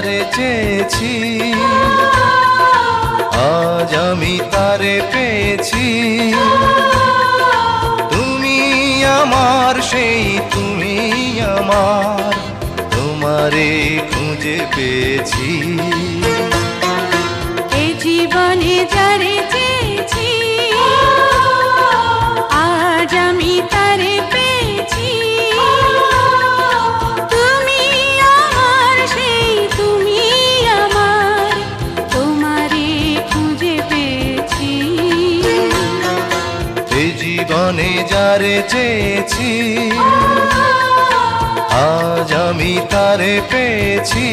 যারে চেয়েছি, আজ আমি তারে পেয়েছি। তুমি আমার সেই তুমি আমার, তোমারে খুঁজে পেয়েছি। এ জীবনে যারে চেয়েছি, আজ আমি তারে পেয়েছি। তুমি আমার সেই তুমি আমার, তোমারে খুঁজে পেয়েছি। এ জীবনে যারে চেয়েছি, আজ আমি তারে পেয়েছি।